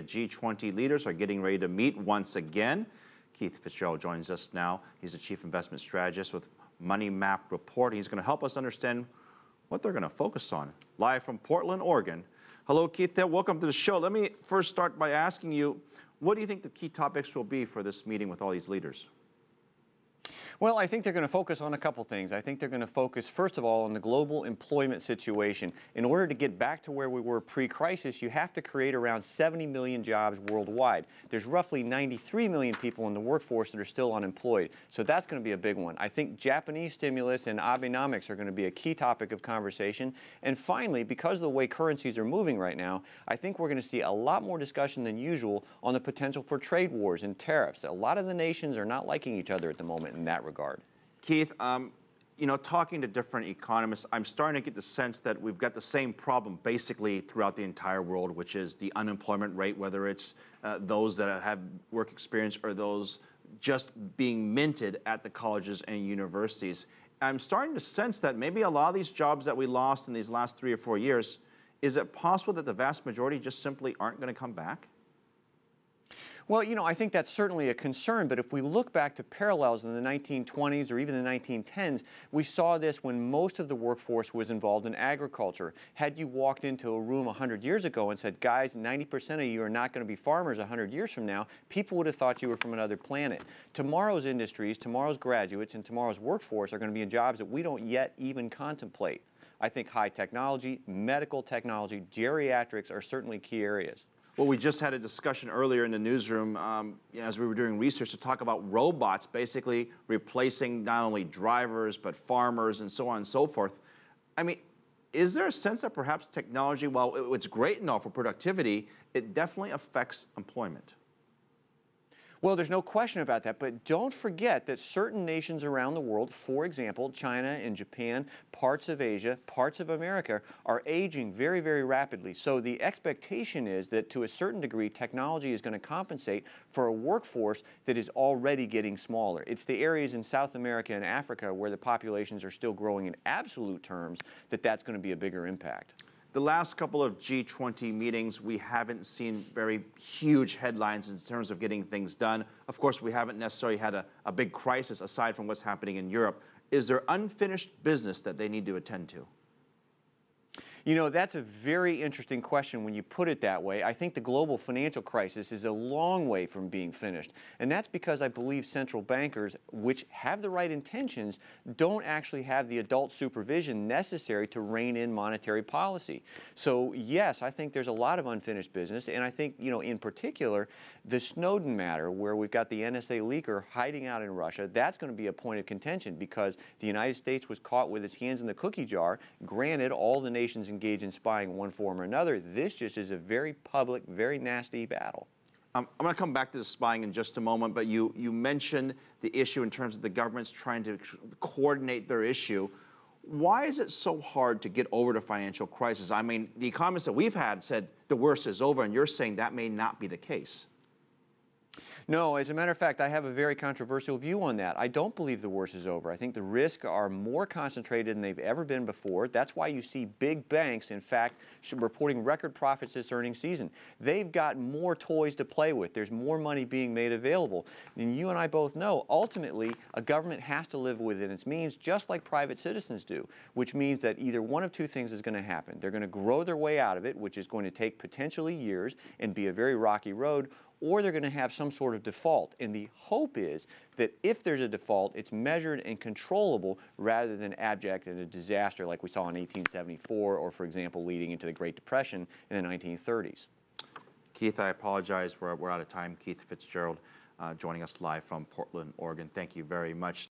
G20 leaders are getting ready to meet once again. Keith Fitz-Gerald joins us now. He's the Chief Investment Strategist with Money Map Report. He's going to help us understand what they're going to focus on. Live from Portland, Oregon. Hello, Keith. Welcome to the show. Let me first start by asking you, what do you think the key topics will be for this meeting with all these leaders? Well, I think they're going to focus on a couple things. I think they're going to focus, first of all, on the global employment situation. In order to get back to where we were pre-crisis, you have to create around 70 million jobs worldwide. There's roughly 93 million people in the workforce that are still unemployed. So that's going to be a big one. I think Japanese stimulus and Abenomics are going to be a key topic of conversation. And finally, because of the way currencies are moving right now, I think we're going to see a lot more discussion than usual on the potential for trade wars and tariffs. A lot of the nations are not liking each other at the moment in that regard. Keith, talking to different economists, I'm starting to get the sense that we've got the same problem basically throughout the entire world, which is the unemployment rate, whether it's those that have work experience or those just being minted at the colleges and universities. I'm starting to sense that maybe a lot of these jobs that we lost in these last 3 or 4 years, is it possible that the vast majority just simply aren't going to come back? Well, I think that's certainly a concern, but if we look back to parallels in the 1920s or even the 1910s, we saw this when most of the workforce was involved in agriculture. Had you walked into a room 100 years ago and said, guys, 90% of you are not going to be farmers 100 years from now, people would have thought you were from another planet. Tomorrow's industries, tomorrow's graduates, and tomorrow's workforce are going to be in jobs that we don't yet even contemplate. I think high technology, medical technology, geriatrics are certainly key areas. Well, we just had a discussion earlier in the newsroom as we were doing research to talk about robots basically replacing not only drivers, but farmers and so on and so forth. I mean, is there a sense that perhaps technology, while it's great and all for productivity, it definitely affects employment? Well, there's no question about that, but don't forget that certain nations around the world, for example, China and Japan, parts of Asia, parts of America, are aging very, very rapidly. So the expectation is that to a certain degree, technology is going to compensate for a workforce that is already getting smaller. It's the areas in South America and Africa where the populations are still growing in absolute terms that's going to be a bigger impact. The last couple of G20 meetings, we haven't seen very huge headlines in terms of getting things done. Of course, we haven't necessarily had a big crisis aside from what's happening in Europe. Is there unfinished business that they need to attend to? That's a very interesting question when you put it that way. I think the global financial crisis is a long way from being finished. And that's because I believe central bankers, which have the right intentions, don't actually have the adult supervision necessary to rein in monetary policy. So yes, I think there's a lot of unfinished business. And I think, in particular, the Snowden matter, where we've got the NSA leaker hiding out in Russia, that's going to be a point of contention because the United States was caught with its hands in the cookie jar. Granted, all the nations engaged in spying in one form or another. This just is a very public, very nasty battle. I'm going to come back to the spying in just a moment, but you mentioned the issue in terms of the government's trying to coordinate their issue. Why is it so hard to get over the financial crisis? I mean, the economists that we've had said the worst is over, and you're saying that may not be the case. No, as a matter of fact, I have a very controversial view on that. I don't believe the worst is over. I think the risks are more concentrated than they've ever been before. That's why you see big banks, in fact, reporting record profits this earnings season. They've got more toys to play with. There's more money being made available. And you and I both know, ultimately, a government has to live within its means, just like private citizens do, which means that either one of two things is going to happen. They're going to grow their way out of it, which is going to take potentially years and be a very rocky road, or they're going to have some sort of default. And the hope is that if there's a default, it's measured and controllable rather than abject and a disaster like we saw in 1874 or, for example, leading into the Great Depression in the 1930s. Keith, I apologize. We're out of time. Keith Fitz-Gerald joining us live from Portland, Oregon. Thank you very much.